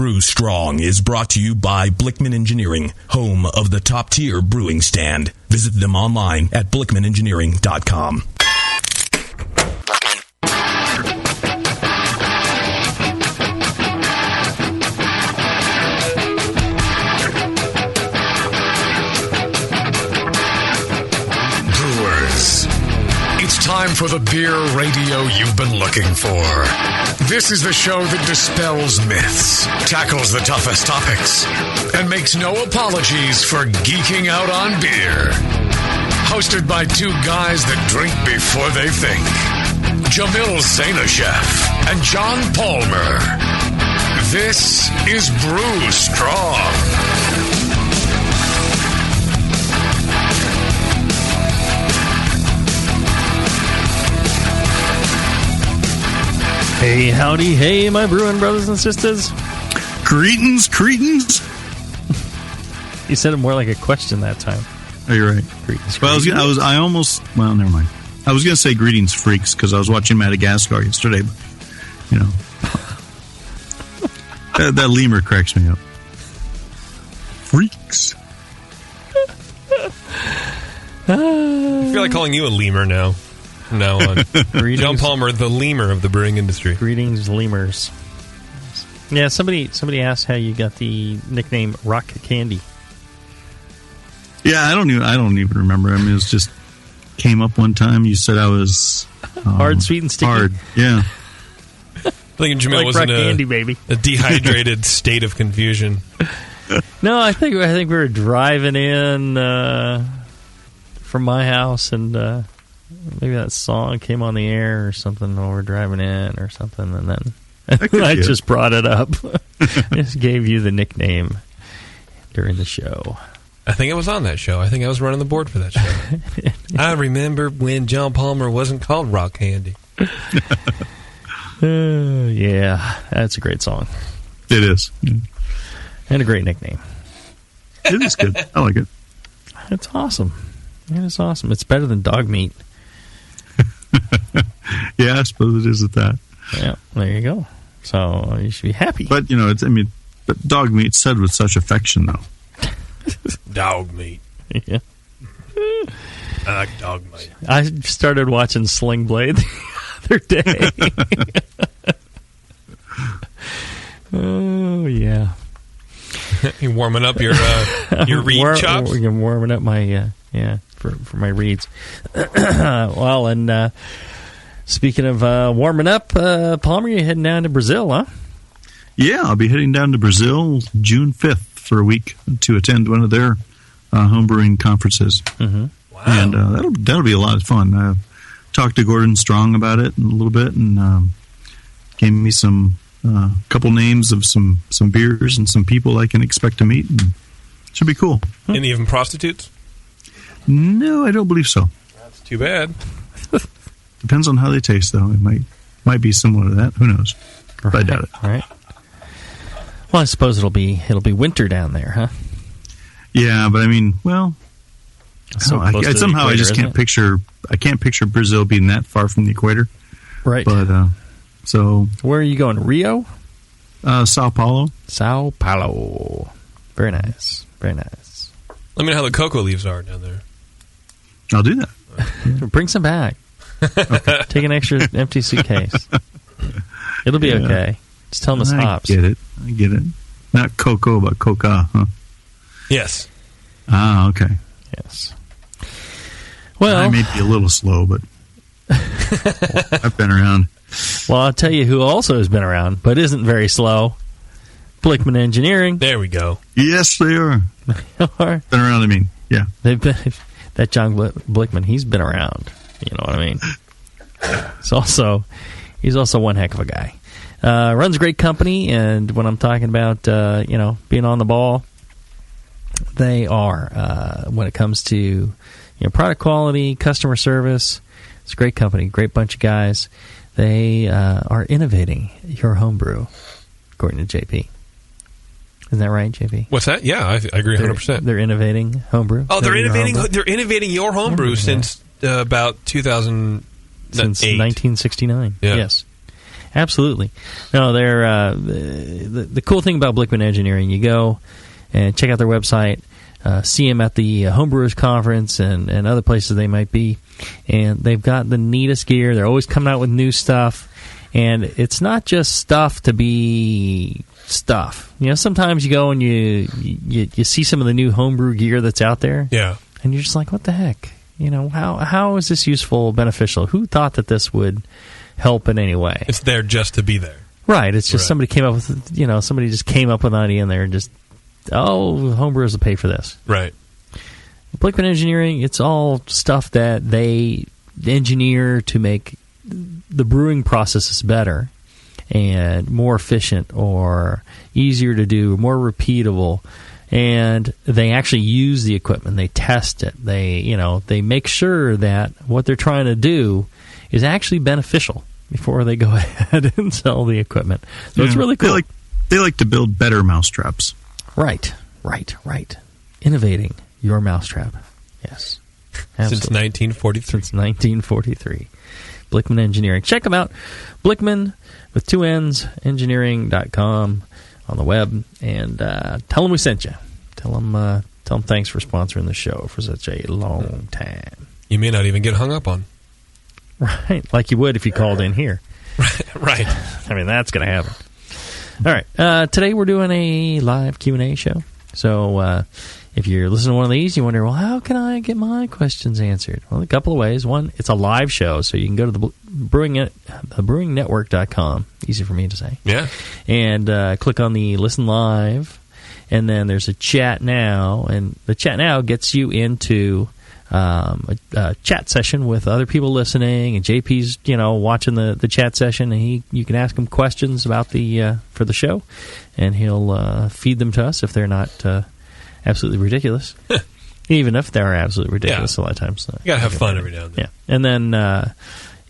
Brew Strong is brought to you by Blickman Engineering, home of the top-tier brewing stand. Visit them online at blickmanengineering.com. Time for the beer radio you've been looking for. This is the show that dispels myths, tackles the toughest topics, and makes no apologies for geeking out on beer. Hosted by two guys that drink before they think, Jamil Zainashev and John Palmer. This is Brew Strong. Hey, howdy, hey, my brewing brothers and sisters. Greetings. You said it more like a question that time. Oh, you're right. Greetings. Well, never mind. I was going to say greetings, freaks, because I was watching Madagascar yesterday. But, you know, that lemur cracks me up. Freaks. I feel like calling you a lemur now. From now on. John Palmer, the lemur of the brewing industry. Greetings, lemurs. Yeah, somebody asked how you got the nickname Rock Candy. Yeah, I don't even remember. I mean, it was just came up one time. You said I was hard, sweet, and sticky. Hard, yeah. I think Jamil like was in candy, baby. A dehydrated state of confusion. No, I think we were driving in from my house, and maybe that song came on the air or something while we're driving in or something, and then I just brought it up. Just gave you the nickname during the show. I think it was on that show. I think I was running the board for that show. I remember when John Palmer wasn't called Rock Candy. Yeah, that's a great song. It is. And a great nickname. It is good. I like it. It's awesome. It is awesome. It's better than dog meat. Yeah, I suppose it is at that. Yeah, there you go. So you should be happy. But, you know, but dog meat said with such affection, though. Dog meat. Yeah. I like dog meat. I started watching Sling Blade the other day. Oh, yeah. You warming up your reed chops? We're warming up my, for my reeds. Well, and speaking of warming up, Palmer, you're heading down to Brazil, huh? Yeah, I'll be heading down to Brazil June 5th for a week to attend one of their homebrewing conferences. Mm-hmm. Wow. And that'll be a lot of fun. I talked to Gordon Strong about it a little bit, and gave me some couple names of some beers and some people I can expect to meet. And it should be cool. Any of them prostitutes? No, I don't believe so. That's too bad. Depends on how they taste, though. It might be similar to that. Who knows? But I doubt it. Right. Well, I suppose it'll be winter down there, huh? Yeah, but I mean, well, somehow I just can't picture. I can't picture Brazil being that far from the equator. Right. But so where are you going? Rio? Sao Paulo. Sao Paulo. Very nice. Very nice. Let me know how the cocoa leaves are down there. I'll do that. Bring some back. Okay. Take an extra empty suitcase. It'll be okay. Just tell them it's hops. I get it. Not cocoa, but coca, huh? Yes. Ah, okay. Yes. Well, I may be a little slow, but I've been around. Well, I'll tell you who also has been around, but isn't very slow. Blickman Engineering. There we go. Yes, they are. They are. Been around, I mean. Yeah. They've been. That John Blickman, he's been around. You know what I mean? He's also one heck of a guy. Runs a great company, and when I'm talking about being on the ball, they are when it comes to product quality, customer service. It's a great company, great bunch of guys. They are innovating your homebrew, according to JP. Isn't that right, JP? What's that? Yeah, I agree 100%. They're innovating homebrew. Oh, they're innovating your homebrew since about 2008. Since 1969. Yeah. Yes. Absolutely. No, they're the cool thing about Blickman Engineering. You go and check out their website, see them at the Homebrewers Conference and other places they might be, and they've got the neatest gear. They're always coming out with new stuff, and it's not just stuff to be stuff. You know, sometimes you go and you see some of the new homebrew gear that's out there, Yeah. and you're just like, what the heck? You know, how is this useful, beneficial? Who thought that this would help in any way? It's there just to be there. Right. It's just Right. somebody came up with, somebody just came up with an idea in there and just, homebrewers will pay for this. Right. Blickman Engineering, it's all stuff that they engineer to make the brewing processes better and more efficient or easier to do, more repeatable. And they actually use the equipment. They test it. They make sure that what they're trying to do is actually beneficial before they go ahead and sell the equipment. So it's really cool. They like to build better mousetraps. Right. Innovating your mousetrap. Yes. Absolutely. Since 1943. Since 1943. Blickman Engineering. Check them out. Blickman, with 2 N's, engineering.com on the web. And tell them we sent you. Tell them thanks for sponsoring the show for such a long time. You may not even get hung up on. Right. Like you would if you called in here. Right. I mean, that's going to happen. All right. Today we're doing a live Q&A show. So if you're listening to one of these, you wonder, well, how can I get my questions answered? Well, a couple of ways. One, it's a live show, so you can go to the brewingnetwork.com. Easy for me to say. Yeah. And click on the Listen Live. And then there's a Chat Now. And the Chat Now gets you into a chat session with other people listening, and JP's watching the chat session, and you can ask him questions about for the show, and he'll feed them to us if they're not absolutely ridiculous. Even if they're absolutely ridiculous, a lot of times you gotta have fun every now and then. Yeah, and then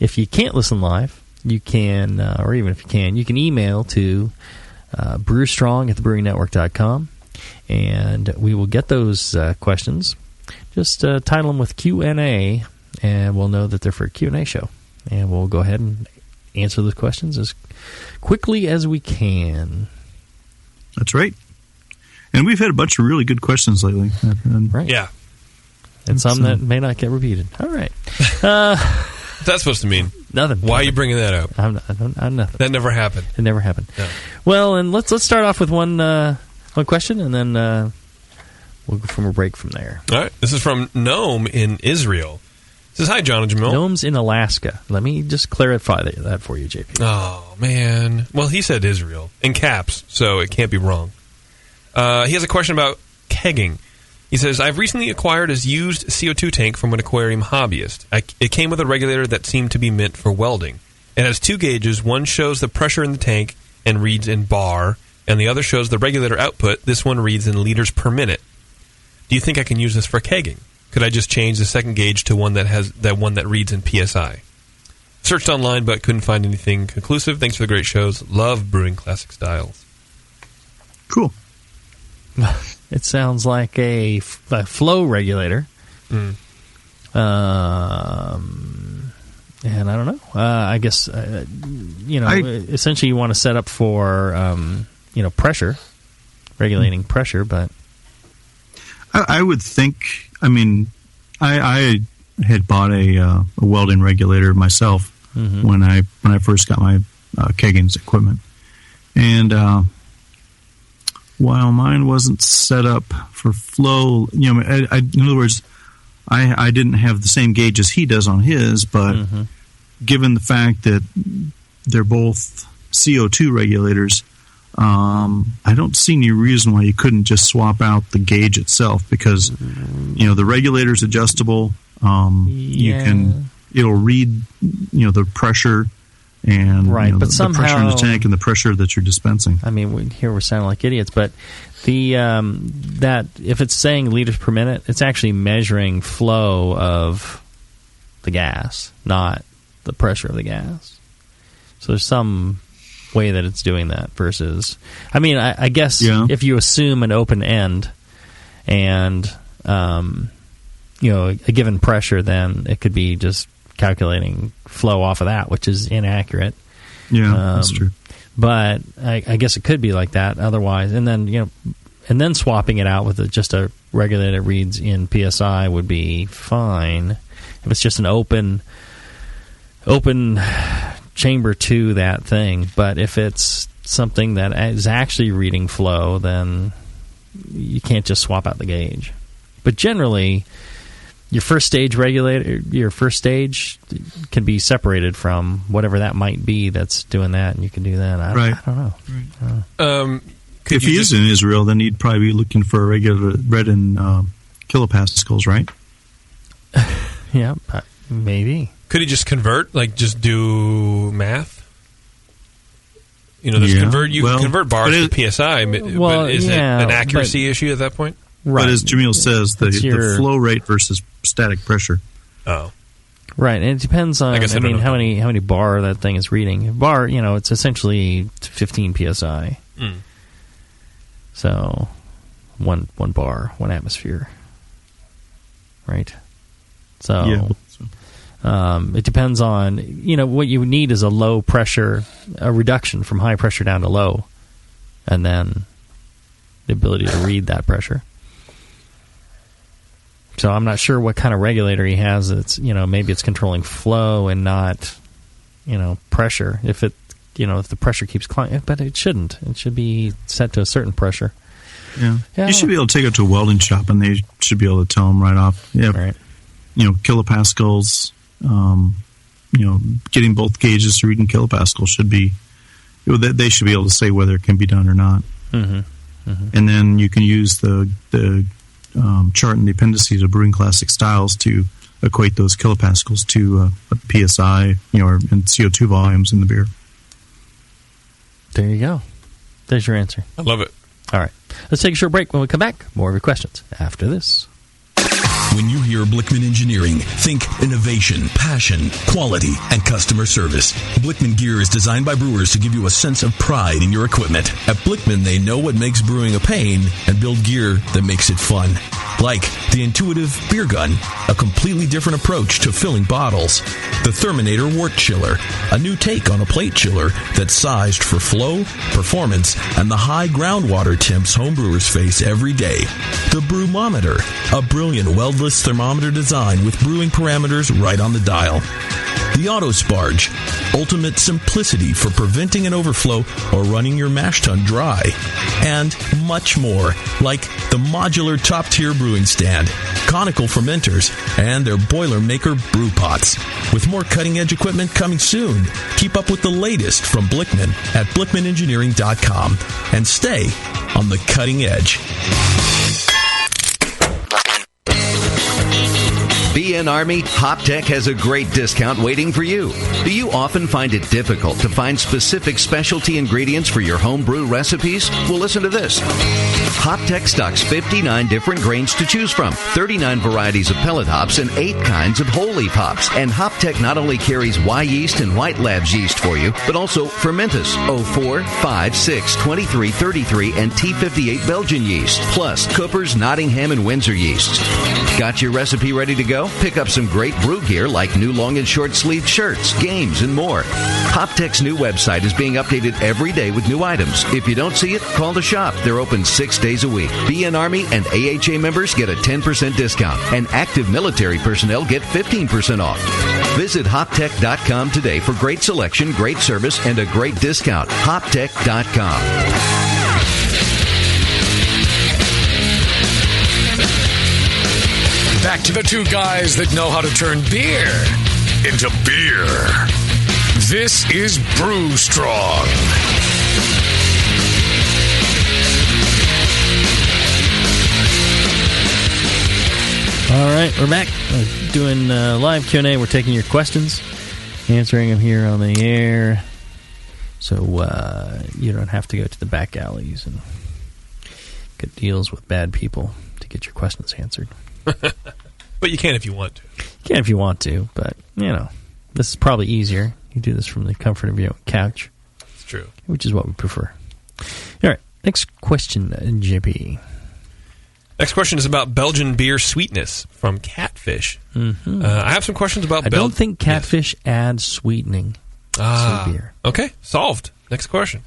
if you can't listen live, you can, or even if you can email to brewstrong@thebrewingnetwork.com, and we will get those questions. Just title them with Q&A, and we'll know that they're for a Q&A show. And we'll go ahead and answer those questions as quickly as we can. That's right. And we've had a bunch of really good questions lately. Right. Yeah. And some that may not get repeated. All right. What's that supposed to mean? Nothing. Why are you bringing that up? I'm nothing. That never happened. It never happened. No. Well, and let's start off with one question, and then we'll go from a break from there. All right. This is from Nome in Israel. It says, hi, John and Jamil. Nome's in Alaska. Let me just clarify that for you, JP. Oh, man. Well, he said Israel in caps, so it can't be wrong. He has a question about kegging. He says, I've recently acquired a used CO2 tank from an aquarium hobbyist. It came with a regulator that seemed to be meant for welding. It has 2 gauges. One shows the pressure in the tank and reads in bar, and the other shows the regulator output. This one reads in liters per minute. Do you think I can use this for kegging? Could I just change the second gauge to one that reads in PSI? Searched online but couldn't find anything conclusive. Thanks for the great shows. Love brewing classic styles. Cool. It sounds like a flow regulator. And I don't know. I guess, essentially you want to set up for, pressure, regulating pressure, but... I would think, I had bought a welding regulator myself when I first got my kegging equipment. And while mine wasn't set up for flow, in other words, I didn't have the same gauge as he does on his, but given the fact that they're both CO2 regulators, I don't see any reason why you couldn't just swap out the gauge itself, because the regulator's adjustable. It'll read the pressure and but the pressure in the tank and the pressure that you're dispensing. Here we're sounding like idiots, but the that if it's saying liters per minute, it's actually measuring flow of the gas, not the pressure of the gas. So there's some way that it's doing that versus... I guess if you assume an open end and, a given pressure, then it could be just calculating flow off of that, which is inaccurate. Yeah, that's true. But I guess it could be like that otherwise. And then swapping it out with just a regulator that reads in PSI would be fine. If it's just an open chamber to that thing. But if it's something that is actually reading flow, then you can't just swap out the gauge. But generally, your first stage regulator, your first stage can be separated from whatever that might be that's doing that, and you can do that. I don't know. Right. If he is in Israel, then he'd probably be looking for a regular read in kilopascals, right? Yeah, maybe. Could he just convert, like just do math? There's convert bars to PSI, but is it an accuracy issue at that point? Right. But as Jamil says, the flow rate versus static pressure. Oh. Right, and it depends on how many bar that thing is reading. Bar, it's essentially 15 PSI. Mm. So, one bar, 1 atmosphere. Right? So, it depends on, what you need is a low pressure, a reduction from high pressure down to low, and then the ability to read that pressure. So I'm not sure what kind of regulator he has. It's maybe it's controlling flow and not pressure. If the pressure keeps climbing, but it shouldn't. It should be set to a certain pressure. Yeah. You should be able to take it to a welding shop, and they should be able to tell them right off. Yeah, right. Kilopascals. Getting both gauges to read in kilopascals should be. They should be able to say whether it can be done or not. Mm-hmm. Mm-hmm. And then you can use the chart in the appendices of Brewing Classic Styles to equate those kilopascals to a PSI, and CO2 volumes in the beer. There you go. There's your answer. I love it. All right. Let's take a short break. When we come back, more of your questions after this. When you hear Blickman Engineering, think innovation, passion, quality, and customer service. Blickman gear is designed by brewers to give you a sense of pride in your equipment. At Blickman, they know what makes brewing a pain and build gear that makes it fun. Like the intuitive beer gun, a completely different approach to filling bottles. The Therminator Wort Chiller, a new take on a plate chiller that's sized for flow, performance, and the high groundwater temps homebrewers face every day. The Brewmometer, a brilliant weldless thermometer design with brewing parameters right on the dial. The Autosparge, ultimate simplicity for preventing an overflow or running your mash tun dry. And much more, like the modular top-tier brewing stand, conical fermenters, and their Boilermaker brew pots. With more cutting-edge equipment coming soon, keep up with the latest from Blickman at blickmanengineering.com and stay on the cutting edge. BN Army, HopTech has a great discount waiting for you. Do you often find it difficult to find specific specialty ingredients for your homebrew recipes? Well, listen to this. HopTech stocks 59 different grains to choose from, 39 varieties of pellet hops, and 8 kinds of whole leaf hops. And HopTech not only carries Y yeast and White Labs yeast for you, but also Fermentus, 04, 5, 6, 23, 33, and T58 Belgian yeast, plus Cooper's, Nottingham, and Windsor yeasts. Got your recipe ready to go? Pick up some great brew gear like new long and short sleeved shirts, games, and more. HopTech's new website is being updated every day with new items. If you don't see it, call the shop. They're open 6 days a week. BN Army and AHA members get a 10% discount, and active military personnel get 15% off. Visit HopTech.com today for great selection, great service, and a great discount. HopTech.com. Back to the two guys that know how to turn beer into beer. This is Brew Strong. All right, we're back. We're doing live Q&A. We're taking your questions, answering them here on the air, so you don't have to go to the back alleys and get deals with bad people to get your questions answered. But you can if you want to. You can if you want to, but, this is probably easier. You do this from the comfort of your own couch. It's true. Which is what we prefer. All right, next question, JP. Next question is about Belgian beer sweetness from Catfish. Mm-hmm. I have some questions about I don't think Catfish adds sweetening. sweet beer. Okay, solved. Next question.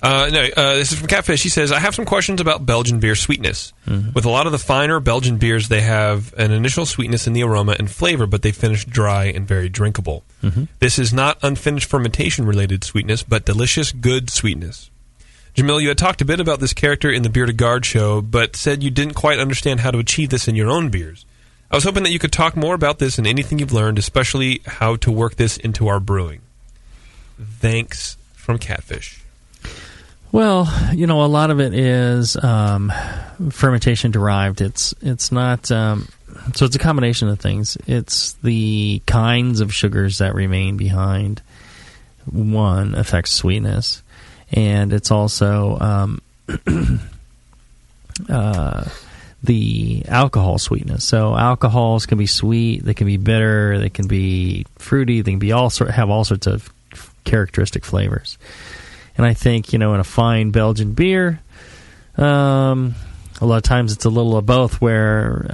This is from Catfish. He says, I have some questions about Belgian beer sweetness. Mm-hmm. With a lot of the finer Belgian beers, they have an initial sweetness in the aroma and flavor, but they finish dry and very drinkable. Mm-hmm. This is not unfinished fermentation-related sweetness, but delicious, good sweetness. Jamil, you had talked a bit about this character in the Beer to Guard show, but said you didn't quite understand how to achieve this in your own beers. I was hoping that you could talk more about this and anything you've learned, especially how to work this into our brewing. Thanks, from Catfish. Well, a lot of it is fermentation derived. It's not so it's a combination of things. It's the kinds of sugars that remain behind. One affects sweetness, and it's also the alcohol sweetness. So alcohols can be sweet, they can be bitter, they can be fruity, they can be have all sorts of characteristic flavors. And I think, in a fine Belgian beer, a lot of times it's a little of both where,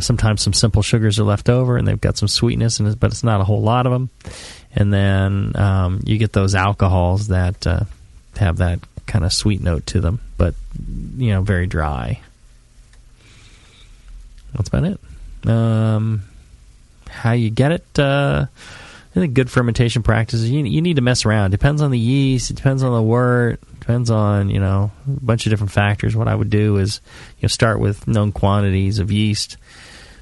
sometimes some simple sugars are left over and they've got some sweetness, but it's not a whole lot of them. And then you get those alcohols that have that kind of sweet note to them, but, very dry. That's about it. How you get it... I think good fermentation practices, you need to mess around. It depends on the yeast, it depends on the wort, it depends on, a bunch of different factors. What I would do is, start with known quantities of yeast,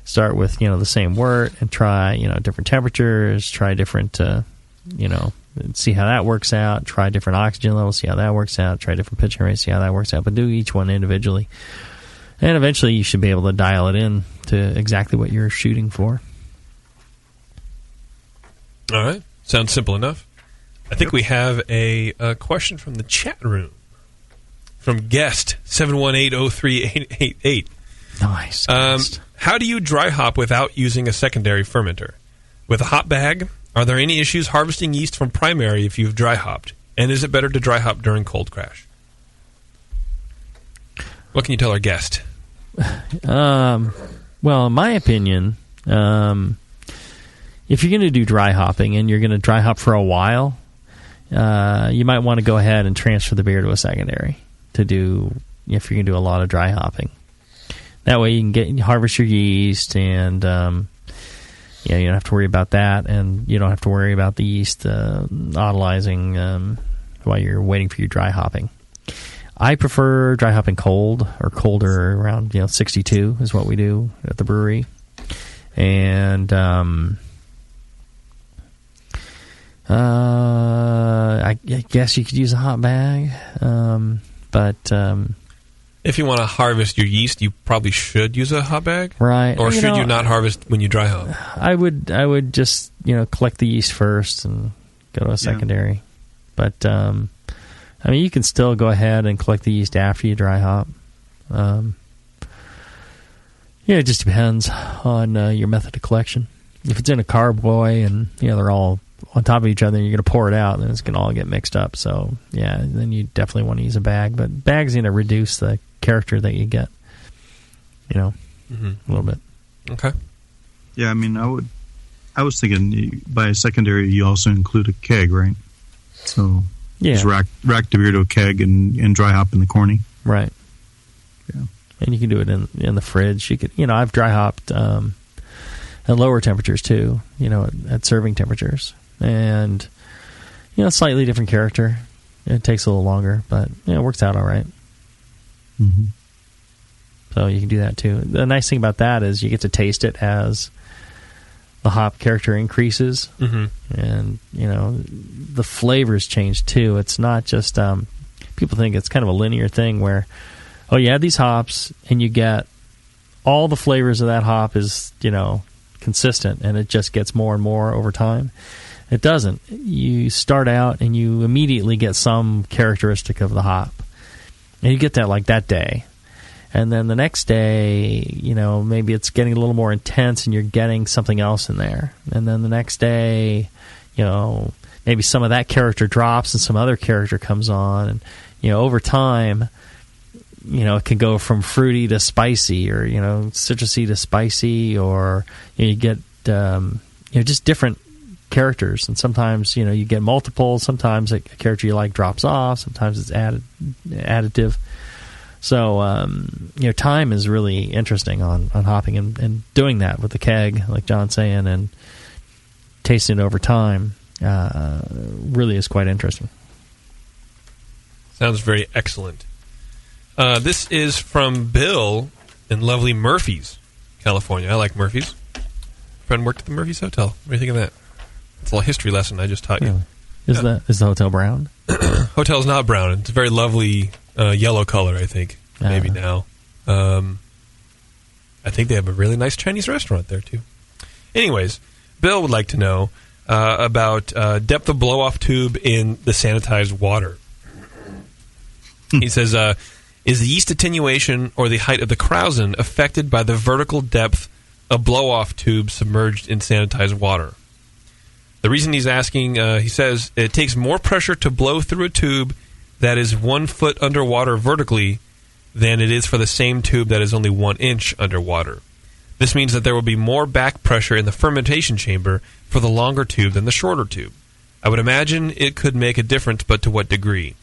start with, the same wort, and try, different temperatures, try different, see how that works out, try different oxygen levels, see how that works out, try different pitching rates, see how that works out, but do each one individually. And eventually you should be able to dial it in to exactly what you're shooting for. All right. Sounds simple enough. I think we have a question from the chat room from guest 718-03888. Nice. How do you dry hop without using a secondary fermenter? With a hop bag, are there any issues harvesting yeast from primary if you've dry hopped? And is it better to dry hop during cold crash? What can you tell our guest? Well, in my opinion... if you're going to do dry hopping and you're going to dry hop for a while, you might want to go ahead and transfer the beer to a secondary if you're going to do a lot of dry hopping. That way you can harvest your yeast, and you don't have to worry about that, and you don't have to worry about the yeast autolyzing while you're waiting for your dry hopping. I prefer dry hopping cold or colder, around 62 is what we do at the brewery, and I guess you could use a hot bag, but if you want to harvest your yeast, you probably should use a hot bag, right? Or should you not harvest when you dry hop? I would just collect the yeast first and go to a secondary, but you can still go ahead and collect the yeast after you dry hop. It just depends on your method of collection. If it's in a carboy and they're all on top of each other and you're going to pour it out, then it's going to all get mixed up. So, then you definitely want to use a bag. But bags going to reduce the character that you get, a little bit. Okay. Yeah, I was thinking by a secondary, you also include a keg, right? So, just rack the beer to a keg and dry hop in the corny. Right. Yeah. And you can do it in the fridge. You could, I've dry hopped at lower temperatures too, at serving temperatures. And, slightly different character. It takes a little longer, but it works out all right. Mm-hmm. So you can do that too. The nice thing about that is you get to taste it as the hop character increases. Mm-hmm. And, the flavors change too. It's not just, people think it's kind of a linear thing where, you add these hops and you get all the flavors of that hop is, consistent, and it just gets more and more over time. It doesn't. You start out and you immediately get some characteristic of the hop, and you get that like that day, and then the next day, maybe it's getting a little more intense and you're getting something else in there, and then the next day, maybe some of that character drops and some other character comes on, and over time, it can go from fruity to spicy, or citrusy to spicy, or you get just different characters, and sometimes you get multiple. Sometimes a character you like drops off. Sometimes it's additive. So time is really interesting on hopping and doing that with the keg, like John's saying, and tasting it over time really is quite interesting. Sounds very excellent. This is from Bill in lovely Murphy's, California. I like Murphy's. Friend worked at the Murphy's Hotel. What do you think of that? It's a little history lesson I just taught you. Really? Is the hotel brown? Hotel's not brown. It's a very lovely yellow color, I think. Maybe now. I think they have a really nice Chinese restaurant there, too. Anyways, Bill would like to know about depth of blow-off tube in the sanitized water. He says, is the yeast attenuation or the height of the krausen affected by the vertical depth of blow-off tube submerged in sanitized water? The reason he's asking, he says, it takes more pressure to blow through a tube that is 1 foot underwater vertically than it is for the same tube that is only 1 inch underwater. This means that there will be more back pressure in the fermentation chamber for the longer tube than the shorter tube. I would imagine it could make a difference, but to what degree?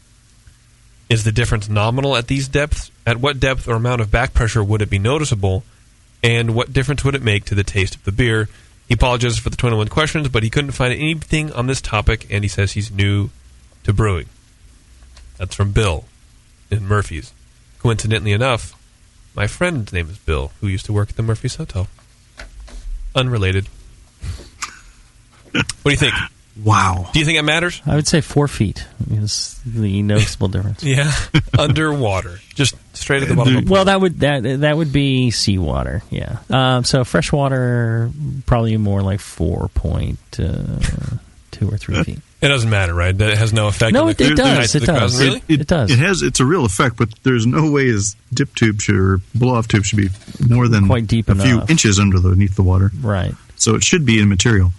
Is the difference nominal at these depths? At what depth or amount of back pressure would it be noticeable? And what difference would it make to the taste of the beer? He apologizes for the 21 questions, but he couldn't find anything on this topic, and he says he's new to brewing. That's from Bill in Murphy's. Coincidentally enough, my friend's name is Bill, who used to work at the Murphy's Hotel. Unrelated. What do you think? Wow. Do you think it matters? I would say 4 feet is the noticeable difference. Yeah, underwater, just straight at the bottom. Well, that would be seawater. Yeah. So freshwater, probably more like 4.2 or 3 feet. It doesn't matter, right? That it has no effect. No, on the it does. It does. Really? It does. It's a real effect, but there's no way his dip tube or blow-off tube should be more than quite deep a few inches underneath the water. Right. So it should be immaterial.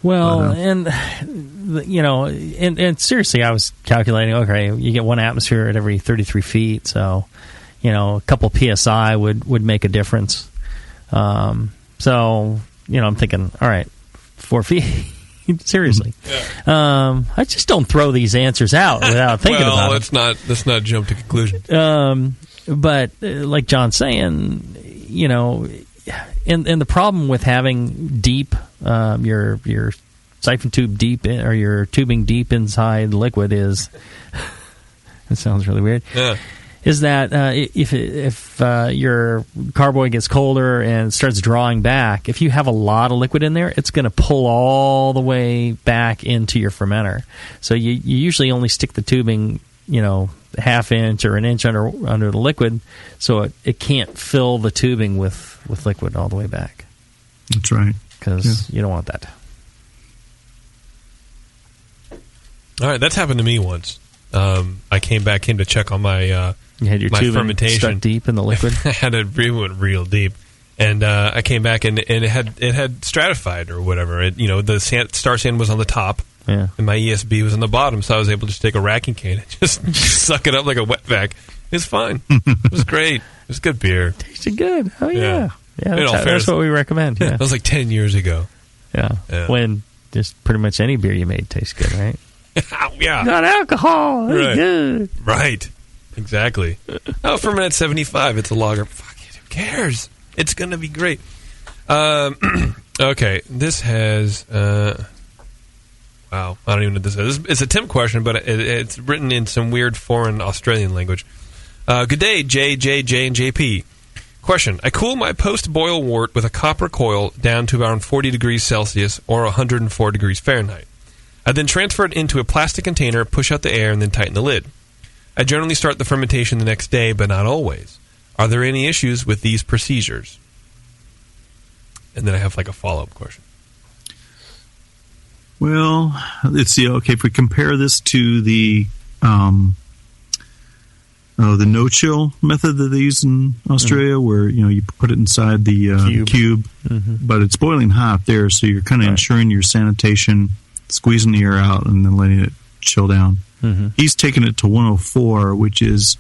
Well, and seriously, I was calculating, okay, you get 1 atmosphere at every 33 feet, so, a couple PSI would make a difference. So, I'm thinking, all right, 4 feet, seriously. Yeah. I just don't throw these answers out without thinking about it. Let's not jump to conclusions. But like John's saying, and the problem with having deep your siphon tube deep or your tubing deep inside the liquid is it sounds really weird. Yeah. Is that if your carboy gets colder and starts drawing back, if you have a lot of liquid in there, it's going to pull all the way back into your fermenter. So you usually only stick the tubing, half inch or an inch under the liquid, so it can't fill the tubing with liquid all the way back. That's right. Because you don't want that. All right, that's happened to me once. I came to check on my you had your my tubing fermentation stuck deep in the liquid. I had it went real deep, and I came back and it had stratified or whatever. The star sand was on the top. Yeah. And my ESB was on the bottom, so I was able to just take a racking cane and just suck it up like a wet vac. It's fine. It was great. It was good beer. Tasted good. Oh, yeah. Yeah, fairness, that's what we recommend. Yeah. That was like 10 years ago. Yeah. When just pretty much any beer you made tastes good, right? Yeah. Not alcohol. Right. Good. Right. Exactly. Fermented 75. It's a lager. Fuck it. Who cares? It's going to be great. Okay. This has... Wow, I don't even know what this is. It's a Tim question, but it's written in some weird foreign Australian language. Good day, J, and JP. Question. I cool my post-boil wort with a copper coil down to around 40 degrees Celsius or 104 degrees Fahrenheit. I then transfer it into a plastic container, push out the air, and then tighten the lid. I generally start the fermentation the next day, but not always. Are there any issues with these procedures? And then I have like a follow-up question. Well, let's see. Okay, if we compare this to the no-chill method that they use in Australia, where you put it inside the cube, but it's boiling hot there, so you're kind of ensuring your sanitation, squeezing the air out, and then letting it chill down. He's taking it to 104, which is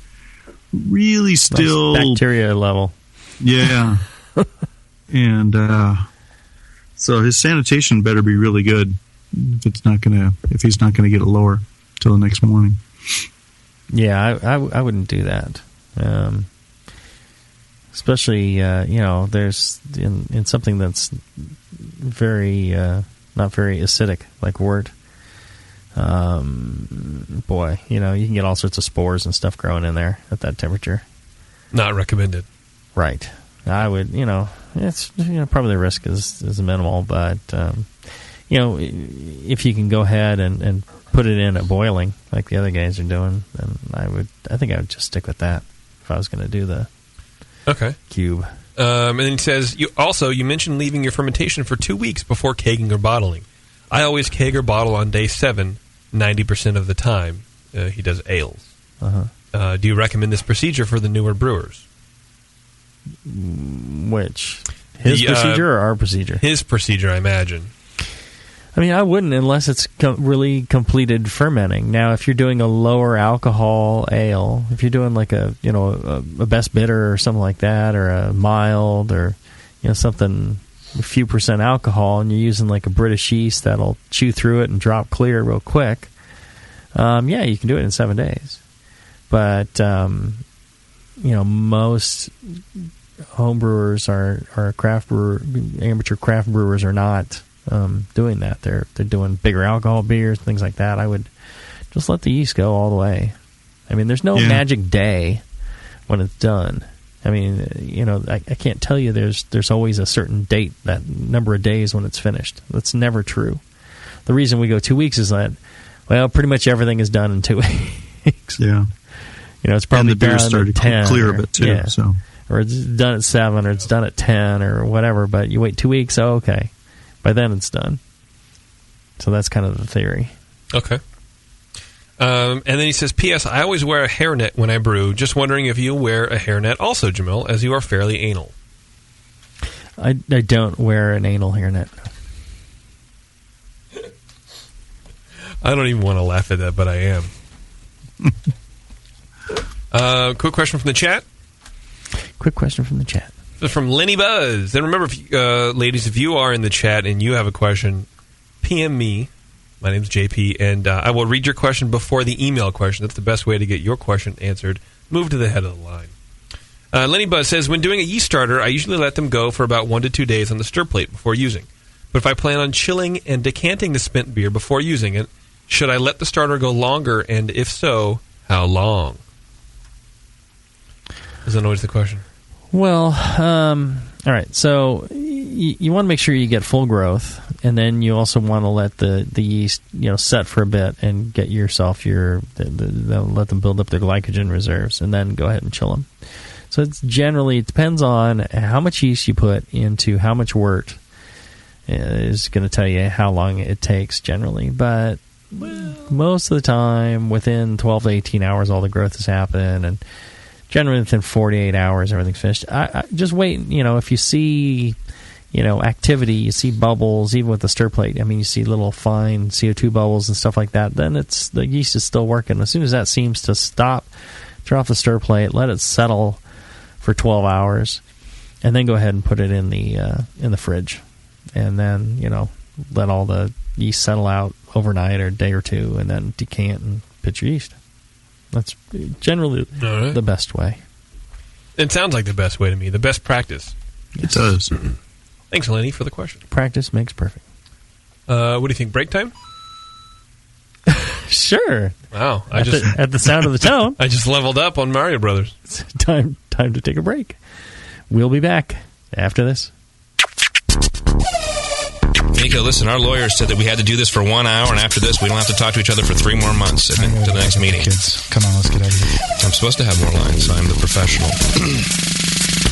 really still bacteria level. Yeah, and so his sanitation better be really good. if he's not gonna get it lower till the next morning. Yeah, I wouldn't do that. Especially, there's in something that's very not very acidic, like wort. Boy, you can get all sorts of spores and stuff growing in there at that temperature. Not recommended. Right. I would, it's probably the risk is minimal, but if you can go ahead and put it in at boiling like the other guys are doing, then I think I would just stick with that if I was going to do the cube. And then he says, you mentioned leaving your fermentation for 2 weeks before kegging or bottling. I always keg or bottle on day 7, 90% of the time. He does ales. Do you recommend this procedure for the newer brewers? Which? His procedure or our procedure? His procedure, I imagine. I mean, I wouldn't unless it's really completed fermenting. Now, if you're doing a lower alcohol ale, if you're doing like a best bitter or something like that, or a mild, or something a few percent alcohol, and you're using like a British yeast that'll chew through it and drop clear real quick, you can do it in 7 days. But most home brewers are amateur craft brewers are not doing that. They're doing bigger alcohol beers, things like that. I would just let the yeast go all the way. I mean, there's no magic day when it's done. I mean, I can't tell you there's always a certain date, that number of days when it's finished. That's never true. The reason we go 2 weeks is that, pretty much everything is done in 2 weeks. Yeah. It's probably and the beer done started at 10. clear a bit too. So. Or it's done at 7, or it's done at 10, or whatever. But you wait 2 weeks, okay. By then it's done. So that's kind of the theory. Okay. And then he says, P.S. I always wear a hairnet when I brew. Just wondering if you wear a hairnet also, Jamil, as you are fairly anal. I don't wear an anal hairnet. I don't even want to laugh at that, but I am. Quick question from the chat. Quick question from the chat. This is from Lenny Buzz. And remember, ladies, if you are in the chat and you have a question, PM me. My name's JP, and I will read your question before the email question. That's the best way to get your question answered. Move to the head of the line. Lenny Buzz says, when doing a yeast starter, I usually let them go for about 1 to 2 days on the stir plate before using. But if I plan on chilling and decanting the spent beer before using it, should I let the starter go longer, and if so, how long? Is that always the question? Well, all right. So you want to make sure you get full growth, and then you also want to let the yeast set for a bit and get yourself let them build up their glycogen reserves, and then go ahead and chill them. So it depends on how much yeast you put into how much wort is going to tell you how long it takes generally, but most of the time within 12 to 18 hours all the growth has happened, and generally within 48 hours everything's finished. I just wait. If you see activity, you see bubbles even with the stir plate, I mean you see little fine CO2 bubbles and stuff like that, then the yeast is still working. As soon as that seems to stop, turn off the stir plate, let it settle for 12 hours, and then go ahead and put it in the fridge, and then let all the yeast settle out overnight or a day or two, and then decant and pitch your yeast. That's generally the best way. It sounds like the best way to me. The best practice. It does. Thanks, Lenny, for the question. Practice makes perfect. What do you think? Break time? Sure. Wow. At the sound of the tone. I just leveled up on Mario Brothers. It's time to take a break. We'll be back after this. Nico, listen, our lawyers said that we had to do this for 1 hour, and after this, we don't have to talk to each other for 3 more months to the next meeting. Kids, come on, let's get out of here. I'm supposed to have more lines, so I'm the professional.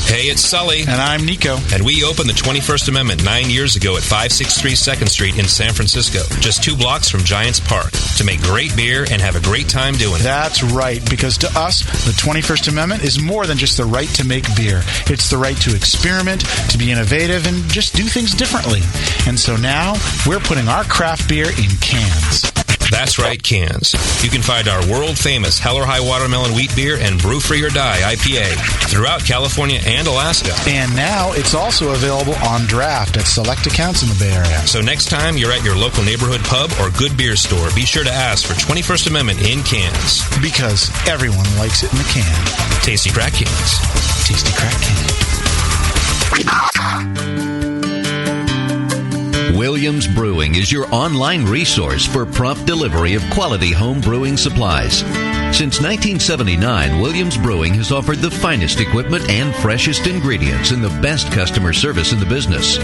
Hey, it's Sully. And I'm Nico. And we opened the 21st Amendment 9 years ago at 563 2nd Street in San Francisco, just 2 blocks from Giants Park, to make great beer and have a great time doing it. That's right, because to us, the 21st Amendment is more than just the right to make beer. It's the right to experiment, to be innovative, and just do things differently. And so now, we're putting our craft beer in cans. That's right, cans. You can find our world-famous Hell or High Watermelon Wheat Beer and Brew Free or Die IPA throughout California and Alaska. And now it's also available on draft at select accounts in the Bay Area. So next time you're at your local neighborhood pub or good beer store, be sure to ask for 21st Amendment in cans. Because everyone likes it in the can. Tasty crack cans. Tasty crack can. Williams Brewing is your online resource for prompt delivery of quality home brewing supplies. Since 1979, Williams Brewing has offered the finest equipment and freshest ingredients and the best customer service in the business.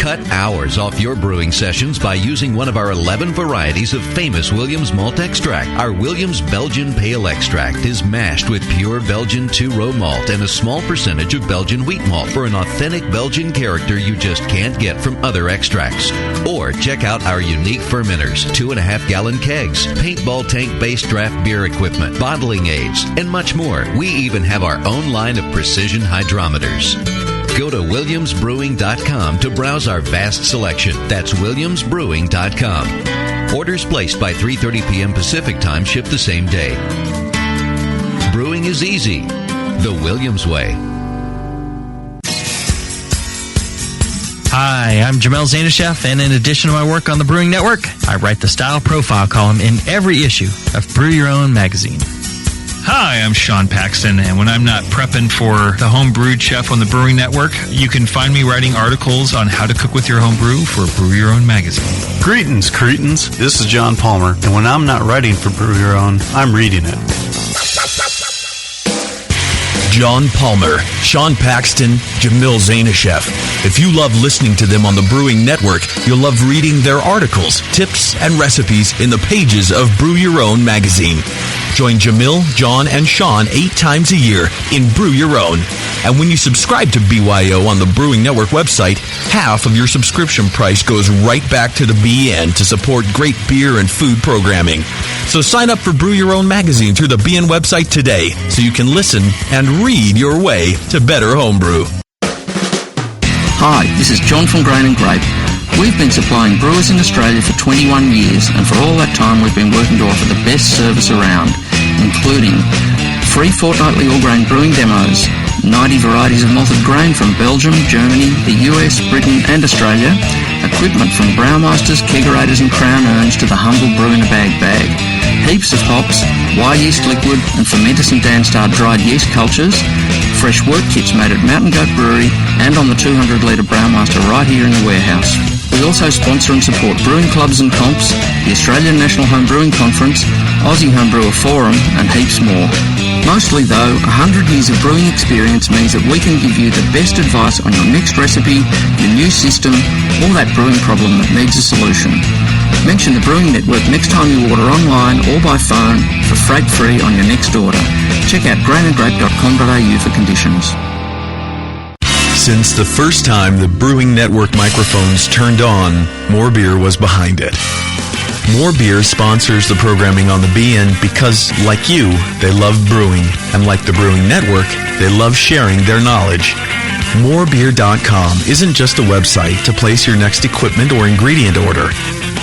Cut hours off your brewing sessions by using one of our 11 varieties of famous Williams malt extract. Our Williams Belgian Pale Extract is mashed with pure Belgian two-row malt and a small percentage of Belgian wheat malt for an authentic Belgian character you just can't get from other extracts. Or check out our unique fermenters, 2.5-gallon kegs, paintball tank-based draft beer equipment, bottling aids, and much more. We even have our own line of precision hydrometers. Go to WilliamsBrewing.com to browse our vast selection. That's WilliamsBrewing.com. Orders placed by 3:30 p.m. Pacific Time ship the same day. Brewing is easy. The Williams way. Hi, I'm Jamel Zanishev, and in addition to my work on the Brewing Network, I write the Style Profile column in every issue of Brew Your Own magazine. Hi, I'm Sean Paxton, and when I'm not prepping for the Home Brewed Chef on the Brewing Network, you can find me writing articles on how to cook with your home brew for Brew Your Own magazine. Greetings, cretins. This is John Palmer, and when I'm not writing for Brew Your Own, I'm reading it. John Palmer, Sean Paxton, Jamil Zanishev. If you love listening to them on the Brewing Network, you'll love reading their articles, tips, and recipes in the pages of Brew Your Own magazine. Join Jamil, John, and Sean 8 times a year in Brew Your Own. And when you subscribe to BYO on the Brewing Network website, half of your subscription price goes right back to the BN to support great beer and food programming. So sign up for Brew Your Own magazine through the BN website today so you can listen and read your way to better homebrew. Hi, this is John from Grain and Grape. We've been supplying brewers in Australia for 21 years, and for all that time we've been working to offer the best service around, including free fortnightly all-grain brewing demos, 90 varieties of malted grain from Belgium, Germany, the US, Britain and Australia, equipment from brewmasters, kegerators and crown urns to the humble brew-in-a-bag bag, heaps of hops, Y-yeast liquid and Fermentus and Danstar dried yeast cultures, fresh work kits made at Mountain Goat Brewery and on the 200-litre Brewmaster right here in the warehouse. We also sponsor and support brewing clubs and comps, the Australian National Home Brewing Conference, Aussie Homebrewer Forum, and heaps more. Mostly though, 100 years of brewing experience means that we can give you the best advice on your next recipe, your new system, or that brewing problem that needs a solution. Mention the Brewing Network next time you order online or by phone for freight free on your next order. Check out grainandgrape.com.au for conditions. Since the first time the Brewing Network microphones turned on, More Beer was behind it. More Beer sponsors the programming on the BN because, like you, they love brewing, and like the Brewing Network, they love sharing their knowledge. Morebeer.com isn't just a website to place your next equipment or ingredient order.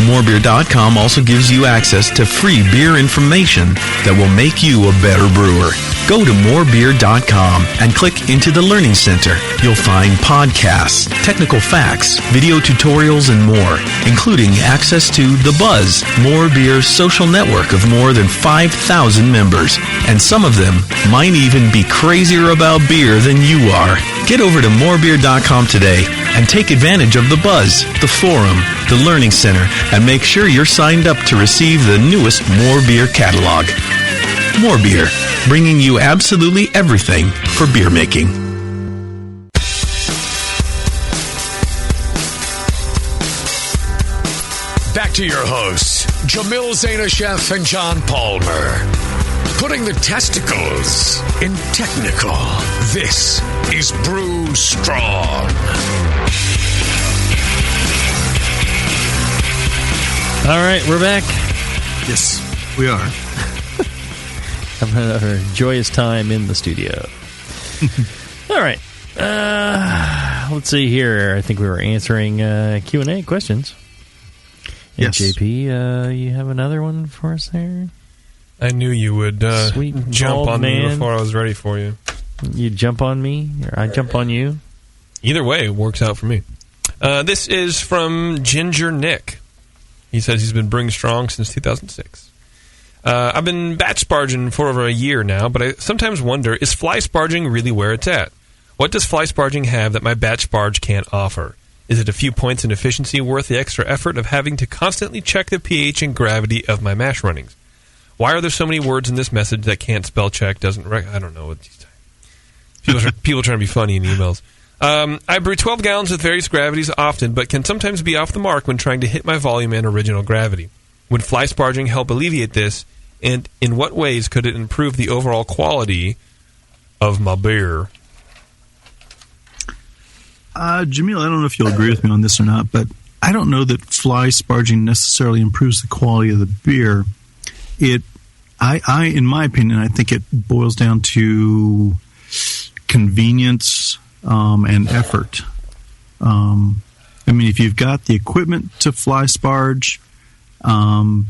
Morebeer.com also gives you access to free beer information that will make you a better brewer. Go to morebeer.com and click into the Learning Center. You'll find podcasts, technical facts, video tutorials, and more, including access to The Buzz, More Beer's social network of more than 5,000 members. And some of them might even be crazier about beer than you are. Get over to morebeer.com today and take advantage of The Buzz, the forum, the Learning Center, and make sure you're signed up to receive the newest More Beer catalog. More Beer, bringing you absolutely everything for beer making. Back to your hosts, Jamil Zanishev and John Palmer. Putting the testicles in technical. This is Brew Strong. All right, we're back. Yes, we are. Having another joyous time in the studio. All right. Let's see here. I think we were answering Q&A questions. Yes. JP, you have another one for us there? I knew you would Sweet jump on me man. before I was ready for you. You jump on me, or I jump on you? Either way, it works out for me. This is from Ginger Nick. He says he's been brewing strong since 2006. I've been batch sparging for over a year now, but I sometimes wonder, is fly sparging really where it's at? What does fly sparging have that my batch sparge can't offer? Is it a few points in efficiency worth the extra effort of having to constantly check the pH and gravity of my mash runnings? Why are there so many words in this message that can't spell check, I don't know what these people trying to be funny in emails. I brew 12 gallons with various gravities often, but can sometimes be off the mark when trying to hit my volume and original gravity. Would fly sparging help alleviate this, and in what ways could it improve the overall quality of my beer? Jamil, I don't know if you'll agree with me on this or not, but I don't know that fly sparging necessarily improves the quality of the beer. In my opinion, I think it boils down to convenience and effort. I mean, if you've got the equipment to fly sparge, and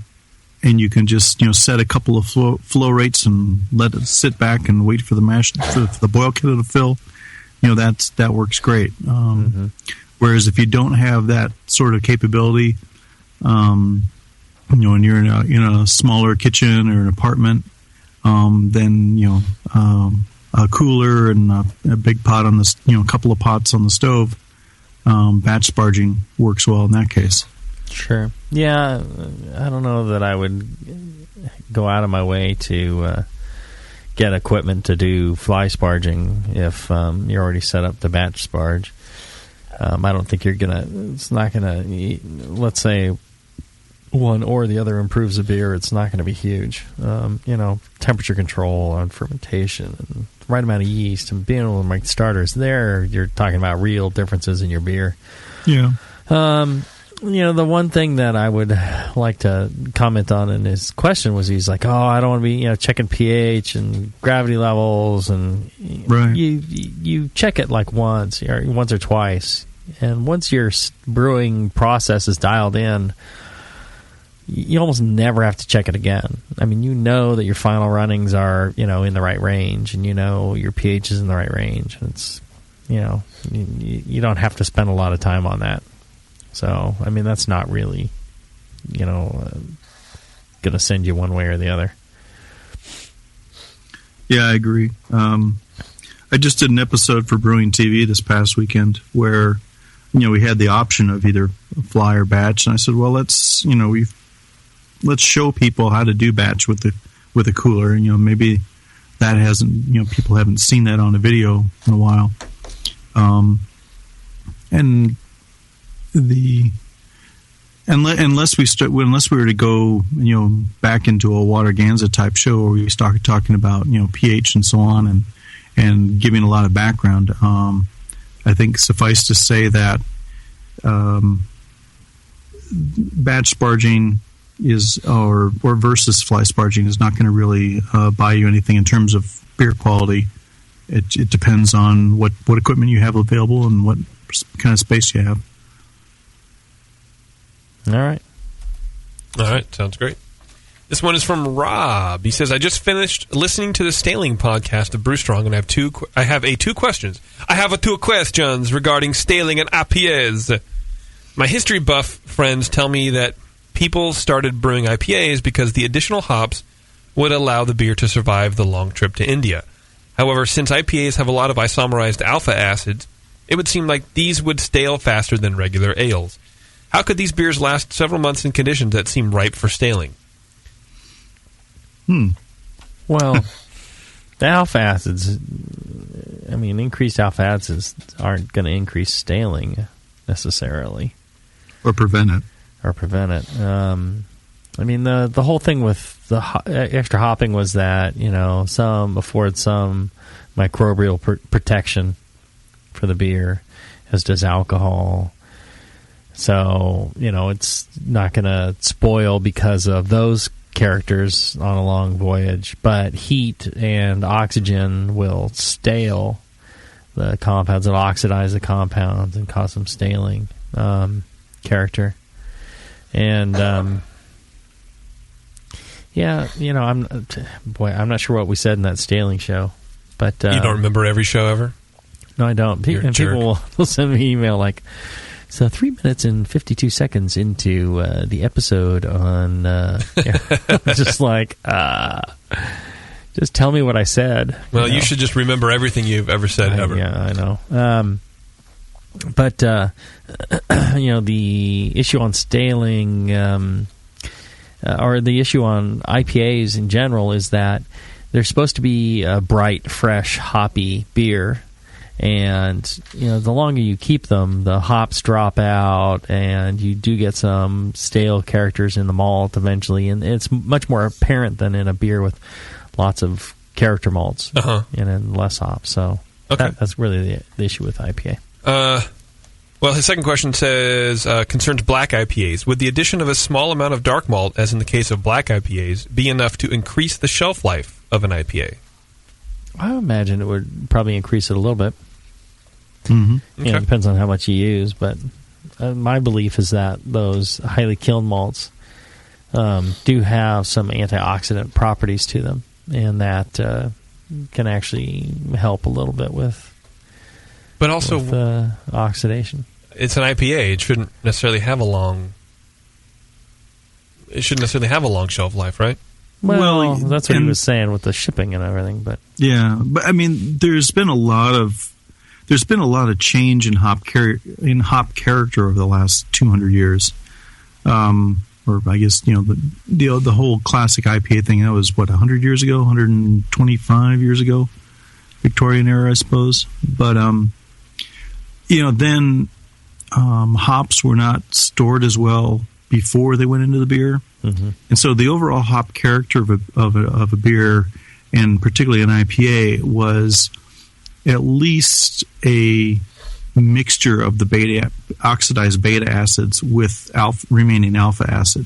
you can just set a couple of flow rates and let it sit back and wait for the mash for the boil kettle to fill, that works great. Whereas if you don't have that sort of capability, and you're in a smaller kitchen or an apartment, then a cooler and a big pot on the a couple of pots on the stove, batch sparging works well in that case. Sure. Yeah, I don't know that I would go out of my way to get equipment to do fly sparging if you're already set up to batch sparge. I don't think it's not gonna, let's say one or the other improves the beer, it's not going to be huge. Temperature control on fermentation and the right amount of yeast and being able to make starters there, you're talking about real differences in your beer. Yeah. The one thing that I would like to comment on in his question was he's like, I don't want to be checking pH and gravity levels, and right. You check it like once or twice, and once your brewing process is dialed in, you almost never have to check it again. I mean, that your final runnings are in the right range, and your pH is in the right range, and it's you don't have to spend a lot of time on that. So, I mean, that's not really, going to send you one way or the other. Yeah, I agree. I just did an episode for Brewing TV this past weekend where, we had the option of either fly or batch, and I said, well, let's show people how to do batch with a cooler, and maybe that hasn't, people haven't seen that on a video in a while, and unless we were to go back into a Waterganza type show where we start talking about pH and so on and giving a lot of background, I think suffice to say that batch sparging is or versus fly sparging is not going to really buy you anything in terms of beer quality. It depends on what equipment you have available and what kind of space you have. All right. Sounds great. This one is from Rob. He says, I just finished listening to the Staling podcast of Brew Strong, and I have two questions. I have two questions regarding Staling and IPAs. My history buff friends tell me that people started brewing IPAs because the additional hops would allow the beer to survive the long trip to India. However, since IPAs have a lot of isomerized alpha acids, it would seem like these would stale faster than regular ales. How could these beers last several months in conditions that seem ripe for staling? Well, the alpha acids, increased alpha acids aren't going to increase staling necessarily. Or prevent it. The whole thing with the extra hopping was that, some afford some microbial protection for the beer, as does alcohol. So, it's not going to spoil because of those characters on a long voyage, but heat and oxygen will stale the compounds and oxidize the compounds and cause some staling character. And yeah, I'm not sure what we said in that Staling show, but You don't remember every show ever? No, I don't. You're a jerk. People will send me an email like, so 3 minutes and 52 seconds into the episode on... just like, just tell me what I said. Well, you should just remember everything you've ever said ever. Yeah, I know. But, the issue on Staling, or the issue on IPAs in general, is that they're supposed to be a bright, fresh, hoppy beer. And, the longer you keep them, the hops drop out, and you do get some stale characters in the malt eventually. And it's much more apparent than in a beer with lots of character malts and then less hops. So that's really the issue with IPA. Well, his second question says, concerns black IPAs. Would the addition of a small amount of dark malt, as in the case of black IPAs, be enough to increase the shelf life of an IPA? I imagine it would probably increase it a little bit. Mm-hmm. It depends on how much you use, but my belief is that those highly kilned malts do have some antioxidant properties to them, and that can actually help a little bit with oxidation. It's an IPA. It shouldn't necessarily have a long shelf life, right? Well, that's what he was saying with the shipping and everything. But yeah, but I mean, there's been a lot of change in hop character over the last 200 years. Or I guess the whole classic IPA thing, that was 100 years ago, 125 years ago, Victorian era, I suppose. But then hops were not stored as well before they went into the beer, and so the overall hop character of a beer, and particularly an IPA, was at least a mixture of the oxidized beta acids with remaining alpha acid